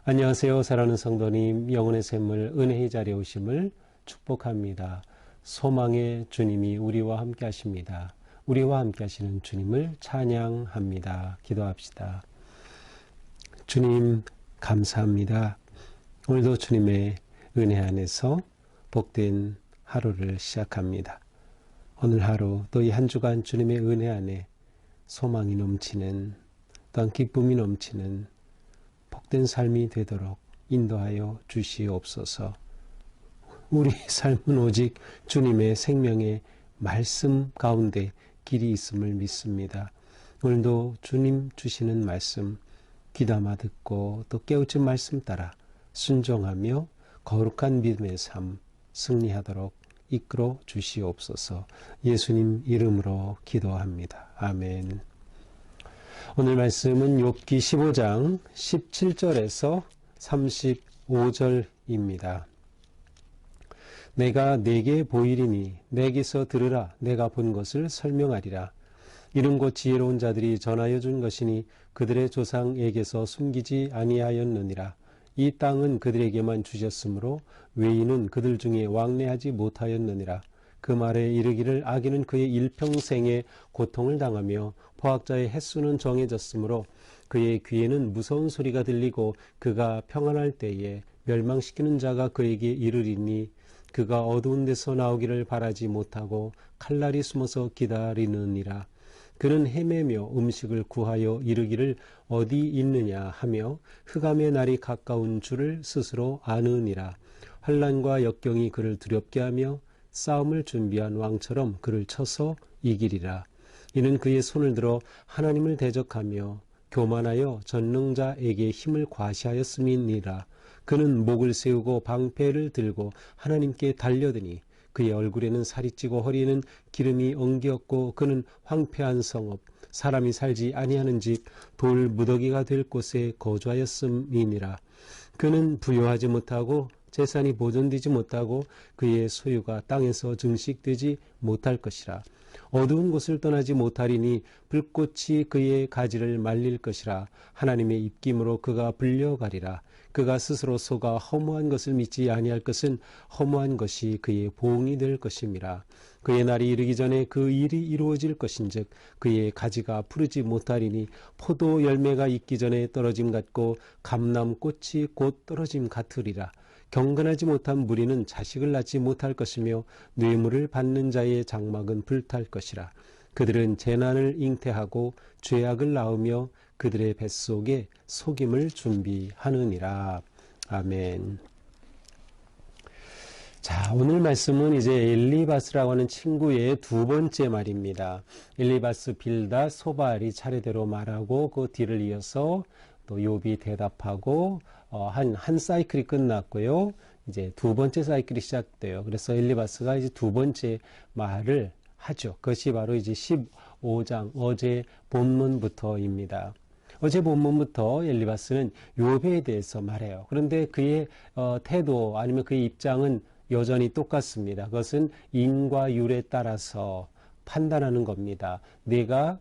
안녕하세요. 사랑하는 성도님, 영혼의 샘물 은혜의 자리에 오심을 축복합니다. 소망의 주님이 우리와 함께 하십니다. 우리와 함께 하시는 주님을 찬양합니다. 기도합시다. 주님 감사합니다. 오늘도 주님의 은혜 안에서 복된 하루를 시작합니다. 오늘 하루 또 이 한 주간 주님의 은혜 안에 소망이 넘치는 또한 기쁨이 넘치는 복된 삶이 되도록 인도하여 주시옵소서. 우리 삶은 오직 주님의 생명의 말씀 가운데 길이 있음을 믿습니다. 오늘도 주님 주시는 말씀 귀담아 듣고 또 깨우친 말씀 따라 순종하며 거룩한 믿음의 삶 승리하도록 이끌어 주시옵소서. 예수님 이름으로 기도합니다. 아멘. 오늘 말씀은 욥기 15장 17절에서 35절입니다. 내가 내게 보이리니 내게서 들으라. 내가 본 것을 설명하리라. 이른 곧 지혜로운 자들이 전하여 준 것이니 그들의 조상에게서 숨기지 아니하였느니라. 이 땅은 그들에게만 주셨으므로 외인은 그들 중에 왕래하지 못하였느니라. 그 말에 이르기를 악인은 그의 일평생에 고통을 당하며 포학자의 횟수는 정해졌으므로 그의 귀에는 무서운 소리가 들리고 그가 평안할 때에 멸망시키는 자가 그에게 이르리니 그가 어두운 데서 나오기를 바라지 못하고 칼날이 숨어서 기다리느니라. 그는 헤매며 음식을 구하여 이르기를 어디 있느냐 하며 흑암의 날이 가까운 줄을 스스로 아느니라. 환난과 역경이 그를 두렵게 하며 싸움을 준비한 왕처럼 그를 쳐서 이기리라. 이는 그의 손을 들어 하나님을 대적하며 교만하여 전능자에게 힘을 과시하였음이니라. 그는 목을 세우고 방패를 들고 하나님께 달려드니 그의 얼굴에는 살이 찌고 허리에는 기름이 엉겼고 그는 황폐한 성읍 사람이 살지 아니하는 집 돌 무더기가 될 곳에 거주하였음이니라. 그는 부요하지 못하고 재산이 보존되지 못하고 그의 소유가 땅에서 증식되지 못할 것이라. 어두운 곳을 떠나지 못하리니 불꽃이 그의 가지를 말릴 것이라. 하나님의 입김으로 그가 불려가리라. 그가 스스로 속아 허무한 것을 믿지 아니할 것은 허무한 것이 그의 보응이 될 것임이라. 그의 날이 이르기 전에 그 일이 이루어질 것인즉 그의 가지가 푸르지 못하리니 포도 열매가 익기 전에 떨어짐 같고 감람꽃이 곧 떨어짐 같으리라. 경건하지 못한 무리는 자식을 낳지 못할 것이며 뇌물을 받는 자의 장막은 불탈 것이라. 그들은 재난을 잉태하고 죄악을 낳으며 그들의 뱃속에 속임을 준비하느니라. 아멘. 자, 오늘 말씀은 이제 엘리바스라고 하는 친구의 두 번째 말입니다. 엘리바스, 빌닷, 소발이 차례대로 말하고 그 뒤를 이어서 또 욥이 대답하고 한 사이클이 끝났고요. 이제 두 번째 사이클이 시작돼요. 그래서 엘리바스가 이제 두 번째 말을 하죠. 그것이 바로 이제 15장 어제 본문부터입니다. 어제 본문부터 엘리바스는 욥에 대해서 말해요. 그런데 그의 태도 아니면 그의 입장은 여전히 똑같습니다. 그것은 인과 율에 따라서 판단하는 겁니다. 내가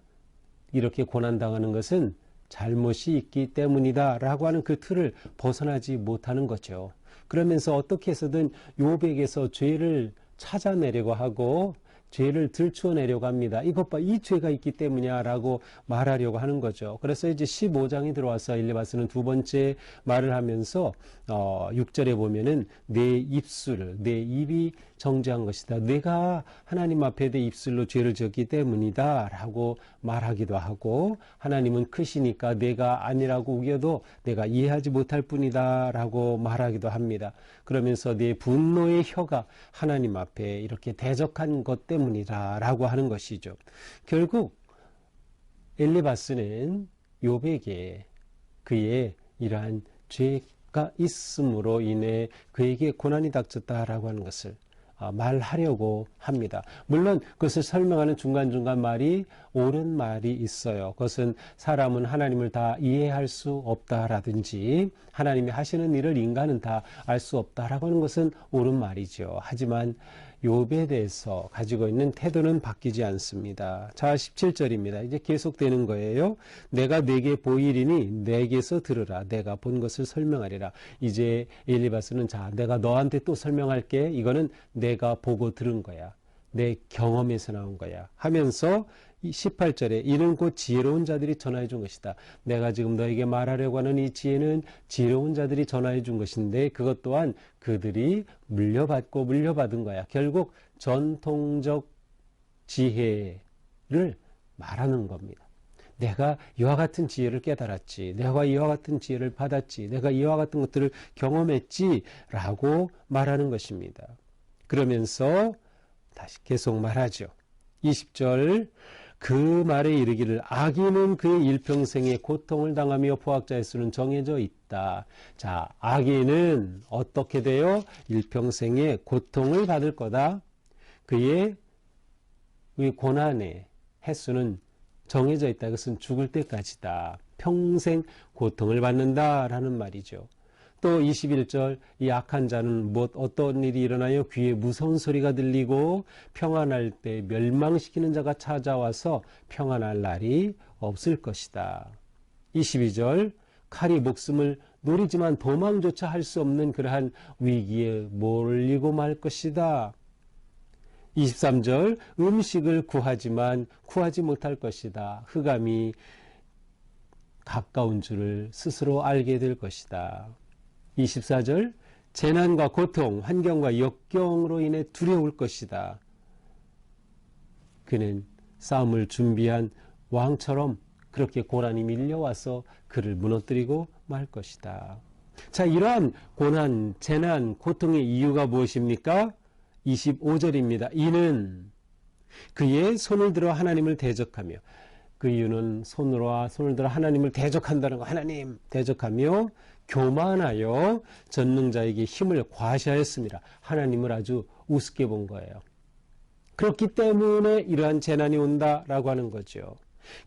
이렇게 고난당하는 것은 잘못이 있기 때문이다 라고 하는 그 틀을 벗어나지 못하는 거죠. 그러면서 어떻게 해서든 욥에게서 죄를 찾아내려고 하고 죄를 들추어내려고 합니다. 이것 봐, 이 죄가 있기 때문이야 라고 말하려고 하는 거죠. 그래서 이제 15장에 들어와서 엘리바스는 두 번째 말을 하면서 6절에 보면은 내 입술, 내 입이 정죄한 것이다. 내가 하나님 앞에 내 입술로 죄를 지었기 때문이다 라고 말하기도 하고, 하나님은 크시니까 내가 아니라고 우겨도 내가 이해하지 못할 뿐이다 라고 말하기도 합니다. 그러면서 내 분노의 혀가 하나님 앞에 이렇게 대적한 것 때문이다 라고 하는 것이죠. 결국 엘리바스는 욥에게 그의 이러한 죄가 있음으로 인해 그에게 고난이 닥쳤다라고 하는 것을 말하려고 합니다. 물론 그것을 설명하는 중간중간 말이 옳은 말이 있어요. 그것은 사람은 하나님을 다 이해할 수 없다라든지 하나님이 하시는 일을 인간은 다 알 수 없다라고 하는 것은 옳은 말이죠. 하지만 욥에 대해서 가지고 있는 태도는 바뀌지 않습니다. 자, 17절입니다. 이제 계속되는 거예요. 내가 내게 보이리니 내게서 들으라. 내가 본 것을 설명하리라. 이제 엘리바스는 자, 내가 너한테 또 설명할게. 이거는 내가 보고 들은 거야. 내 경험에서 나온 거야. 하면서 18절에 이는 곧 지혜로운 자들이 전하여 준 것이다. 내가 지금 너에게 말하려고 하는 이 지혜는 지혜로운 자들이 전하여 준 것인데 그것 또한 그들이 물려받은 거야. 결국 전통적 지혜를 말하는 겁니다. 내가 이와 같은 지혜를 깨달았지. 내가 이와 같은 지혜를 받았지. 내가 이와 같은 것들을 경험했지. 라고 말하는 것입니다. 그러면서 다시 계속 말하죠. 20절 그 말에 이르기를 악인은 그의 일평생의 고통을 당하며 포악자의 수는 정해져 있다. 자, 악인은 어떻게 돼요? 일평생의 고통을 받을 거다. 그의 고난의 횟수는 정해져 있다. 그것은 죽을 때까지다. 평생 고통을 받는다라는 말이죠. 또 21절 이 악한 자는 어떤 일이 일어나요? 귀에 무서운 소리가 들리고 평안할 때 멸망시키는 자가 찾아와서 평안할 날이 없을 것이다. 22절 칼이 목숨을 노리지만 도망조차 할 수 없는 그러한 위기에 몰리고 말 것이다. 23절 음식을 구하지만 구하지 못할 것이다. 흑암이 가까운 줄을 스스로 알게 될 것이다. 24절 재난과 고통, 환경과 역경으로 인해 두려울 것이다. 그는 싸움을 준비한 왕처럼 그렇게 고난이 밀려와서 그를 무너뜨리고 말 것이다. 자, 이러한 고난, 재난, 고통의 이유가 무엇입니까? 25절입니다. 이는 그의 손을 들어 하나님을 대적하며 그 이유는 손을 들어 하나님을 대적한다는 거. 하나님 대적하며 교만하여 전능자에게 힘을 과시하였습니다. 하나님을 아주 우습게 본 거예요. 그렇기 때문에 이러한 재난이 온다라고 하는 거죠.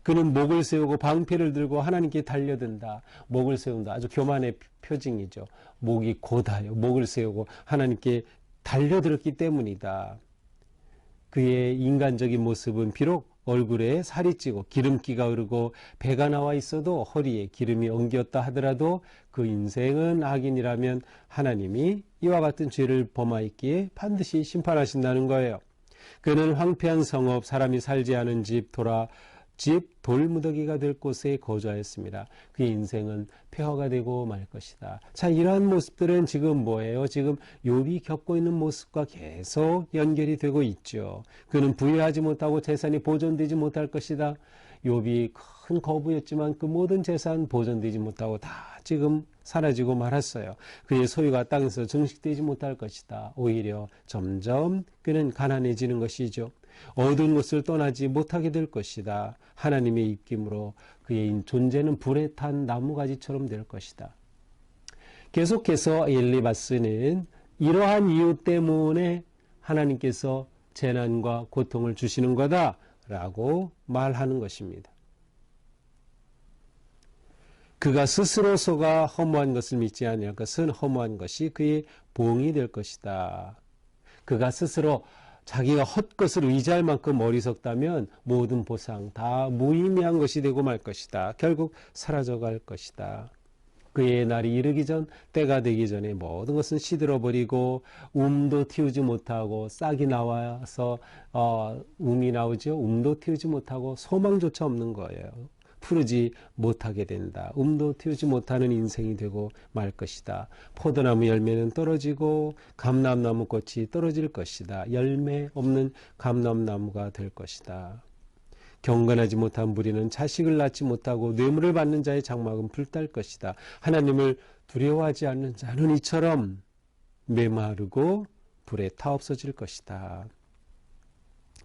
그는 목을 세우고 방패를 들고 하나님께 달려든다. 목을 세운다. 아주 교만의 표징이죠. 목이 고다요. 목을 세우고 하나님께 달려들었기 때문이다. 그의 인간적인 모습은 비록 얼굴에 살이 찌고 기름기가 흐르고 배가 나와 있어도 허리에 기름이 엉겼다 하더라도 그 인생은 악인이라면 하나님이 이와 같은 죄를 범하였기에 반드시 심판하신다는 거예요. 그는 황폐한 성읍, 사람이 살지 않은 집, 돌무더기가 될 곳에 거주하였습니다. 그의 인생은 폐허가 되고 말 것이다. 자, 이러한 모습들은 지금 뭐예요? 지금 욥이 겪고 있는 모습과 계속 연결이 되고 있죠. 그는 부유하지 못하고 재산이 보존되지 못할 것이다. 욥이 큰 거부였지만 그 모든 재산 보존되지 못하고 다 지금 사라지고 말았어요. 그의 소유가 땅에서 증식되지 못할 것이다. 오히려 점점 그는 가난해지는 것이죠. 어두운 곳을 떠나지 못하게 될 것이다. 하나님의 입김으로 그의 존재는 불에 탄 나무가지처럼 될 것이다. 계속해서 엘리바스는 이러한 이유 때문에 하나님께서 재난과 고통을 주시는 거다라고 말하는 것입니다. 그가 스스로 속아 허무한 것을 믿지 않을 것은 허무한 것이 그의 보응이 될 것이다. 그가 스스로 자기가 헛것을 의지할 만큼 어리석다면 모든 보상 다 무의미한 것이 되고 말 것이다. 결국 사라져갈 것이다. 그의 날이 이르기 전, 때가 되기 전에 모든 것은 시들어버리고 움도 틔우지 못하고 싹이 나와서 움이 나오죠. 움도 틔우지 못하고 소망조차 없는 거예요. 푸르지 못하게 된다. 움도 틔우지 못하는 인생이 되고 말 것이다. 포도나무 열매는 떨어지고 감람나무 꽃이 떨어질 것이다. 열매 없는 감람나무가 될 것이다. 경건하지 못한 무리는 자식을 낳지 못하고 뇌물을 받는 자의 장막은 불탈 것이다. 하나님을 두려워하지 않는 자는 이처럼 메마르고 불에 타 없어질 것이다.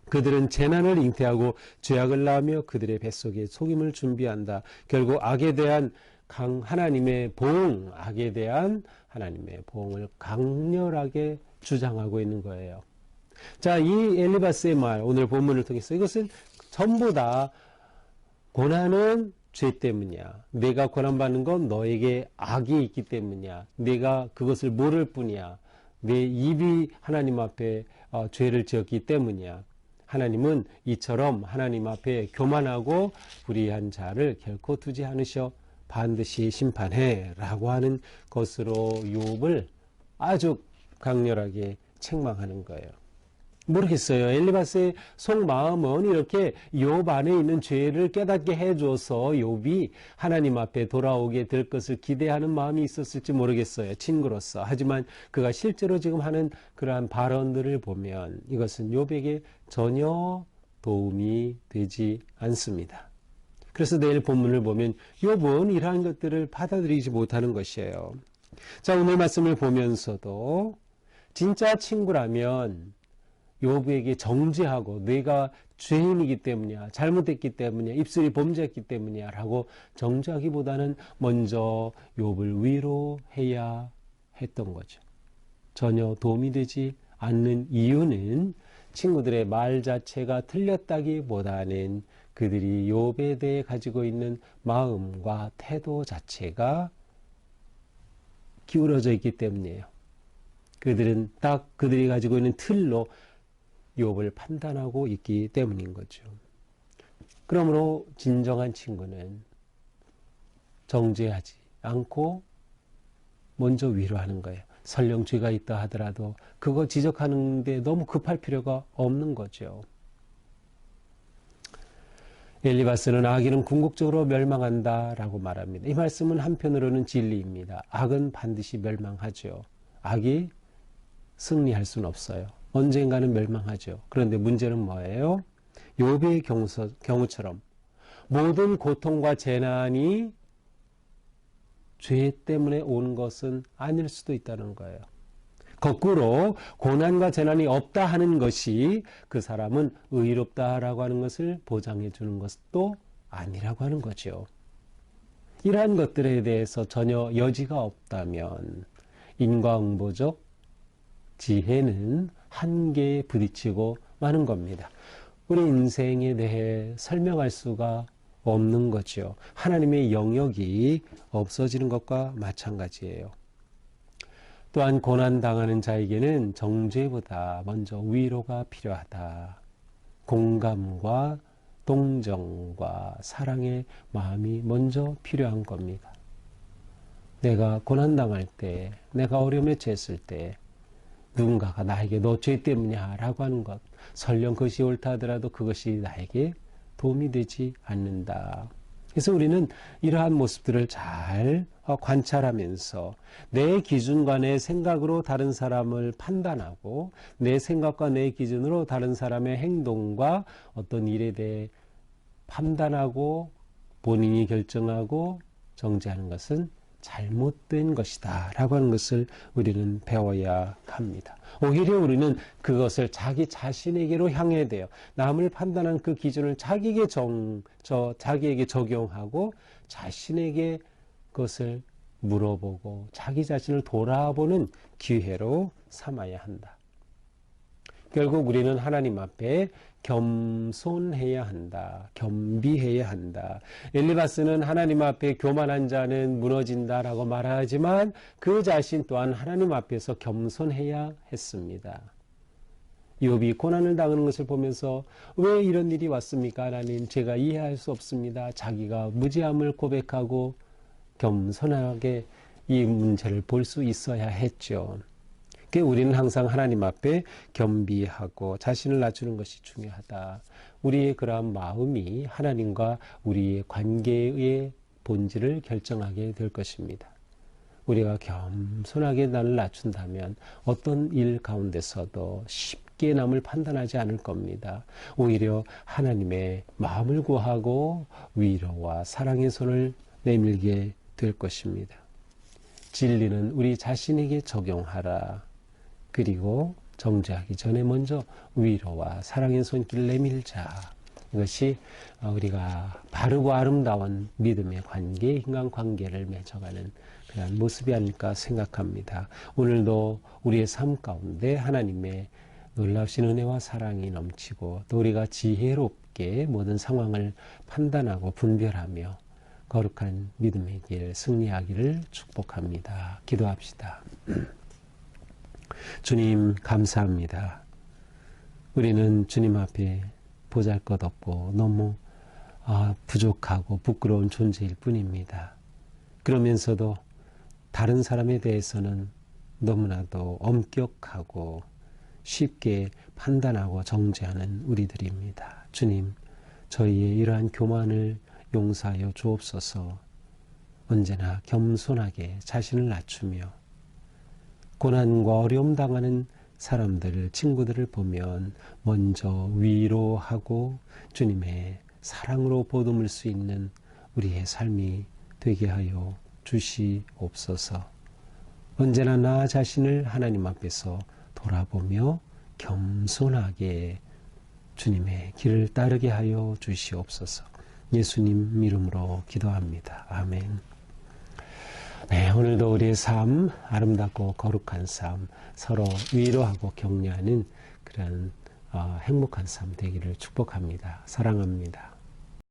그들은 재난을 잉태하고 죄악을 낳으며 그들의 뱃속에 속임을 준비한다. 결국 악에 대한 하나님의 보응, 악에 대한 하나님의 보응을 강렬하게 주장하고 있는 거예요. 자, 이 엘리바스의 말, 오늘 본문을 통해서 이것은 전부 다 고난은 죄 때문이야. 내가 고난받는 건 너에게 악이 있기 때문이야. 내가 그것을 모를 뿐이야. 내 입이 하나님 앞에 죄를 지었기 때문이야. 하나님은 이처럼 하나님 앞에 교만하고 불의한 자를 결코 두지 않으셔. 반드시 심판해 라고 하는 것으로 욥을 아주 강렬하게 책망하는 거예요. 모르겠어요. 엘리바스의 속마음은 이렇게 욥 안에 있는 죄를 깨닫게 해줘서 욥이 하나님 앞에 돌아오게 될 것을 기대하는 마음이 있었을지 모르겠어요. 친구로서. 하지만 그가 실제로 지금 하는 그러한 발언들을 보면 이것은 욥에게 전혀 도움이 되지 않습니다. 그래서 내일 본문을 보면 욥은 이러한 것들을 받아들이지 못하는 것이에요. 자, 오늘 말씀을 보면서도 진짜 친구라면 욥에게 정죄하고 내가 죄인이기 때문이야, 잘못했기 때문이야, 입술이 범죄했기 때문이야 라고 정죄하기보다는 먼저 욥을 위로해야 했던 거죠. 전혀 도움이 되지 않는 이유는 친구들의 말 자체가 틀렸다기보다는 그들이 욥에 대해 가지고 있는 마음과 태도 자체가 기울어져 있기 때문이에요. 그들은 딱 그들이 가지고 있는 틀로 욥을 판단하고 있기 때문인 거죠. 그러므로 진정한 친구는 정죄하지 않고 먼저 위로하는 거예요. 설령 죄가 있다 하더라도 그거 지적하는데 너무 급할 필요가 없는 거죠. 엘리바스는 악인은 궁극적으로 멸망한다라고 말합니다. 이 말씀은 한편으로는 진리입니다. 악은 반드시 멸망하죠. 악이 승리할 수는 없어요. 언젠가는 멸망하죠. 그런데 문제는 뭐예요? 욥의 경우처럼 모든 고통과 재난이 죄 때문에 온 것은 아닐 수도 있다는 거예요. 거꾸로 고난과 재난이 없다 하는 것이 그 사람은 의롭다라고 하는 것을 보장해 주는 것도 아니라고 하는 거죠. 이러한 것들에 대해서 전혀 여지가 없다면 인과응보적 지혜는 한계에 부딪히고 마는 겁니다. 우리 인생에 대해 설명할 수가 없는 거죠. 하나님의 영역이 없어지는 것과 마찬가지예요. 또한 고난당하는 자에게는 정죄보다 먼저 위로가 필요하다. 공감과 동정과 사랑의 마음이 먼저 필요한 겁니다. 내가 고난당할 때, 내가 어려움에 처했을 때 누군가가 나에게 너 죄 때문이야 라고 하는 것, 설령 그것이 옳다 하더라도 그것이 나에게 도움이 되지 않는다. 그래서 우리는 이러한 모습들을 잘 관찰하면서 내 기준과 내 생각으로 다른 사람을 판단하고 내 생각과 내 기준으로 다른 사람의 행동과 어떤 일에 대해 판단하고 본인이 결정하고 정죄하는 것은 잘못된 것이다 라고 하는 것을 우리는 배워야 합니다. 오히려 우리는 그것을 자기 자신에게로 향해야 돼요. 남을 판단한 그 기준을 자기에게 적용하고 자신에게 그것을 물어보고 자기 자신을 돌아보는 기회로 삼아야 한다. 결국 우리는 하나님 앞에 겸손해야 한다. 겸비해야 한다. 엘리바스는 하나님 앞에 교만한 자는 무너진다라고 말하지만 그 자신 또한 하나님 앞에서 겸손해야 했습니다. 욥이 고난을 당하는 것을 보면서 왜 이런 일이 왔습니까? 하나님, 제가 이해할 수 없습니다. 자기가 무지함을 고백하고 겸손하게 이 문제를 볼 수 있어야 했죠. 우리는 항상 하나님 앞에 겸비하고 자신을 낮추는 것이 중요하다. 우리의 그러한 마음이 하나님과 우리의 관계의 본질을 결정하게 될 것입니다. 우리가 겸손하게 나를 낮춘다면 어떤 일 가운데서도 쉽게 남을 판단하지 않을 겁니다. 오히려 하나님의 마음을 구하고 위로와 사랑의 손을 내밀게 될 것입니다. 진리는 우리 자신에게 적용하라. 그리고 정죄하기 전에 먼저 위로와 사랑의 손길을 내밀자. 이것이 우리가 바르고 아름다운 믿음의 관계, 인간관계를 맺어가는 그런 모습이 아닐까 생각합니다. 오늘도 우리의 삶 가운데 하나님의 놀라우신 은혜와 사랑이 넘치고 또 우리가 지혜롭게 모든 상황을 판단하고 분별하며 거룩한 믿음의 길 승리하기를 축복합니다. 기도합시다. 주님 감사합니다. 우리는 주님 앞에 보잘것없고 너무 부족하고 부끄러운 존재일 뿐입니다. 그러면서도 다른 사람에 대해서는 너무나도 엄격하고 쉽게 판단하고 정죄하는 우리들입니다. 주님, 저희의 이러한 교만을 용서하여 주옵소서. 언제나 겸손하게 자신을 낮추며 고난과 어려움 당하는 사람들을, 친구들을 보면 먼저 위로하고 주님의 사랑으로 보듬을 수 있는 우리의 삶이 되게 하여 주시옵소서. 언제나 나 자신을 하나님 앞에서 돌아보며 겸손하게 주님의 길을 따르게 하여 주시옵소서. 예수님 이름으로 기도합니다. 아멘. 네, 오늘도 우리의 삶, 아름답고 거룩한 삶, 서로 위로하고 격려하는 그런 행복한 삶 되기를 축복합니다. 사랑합니다.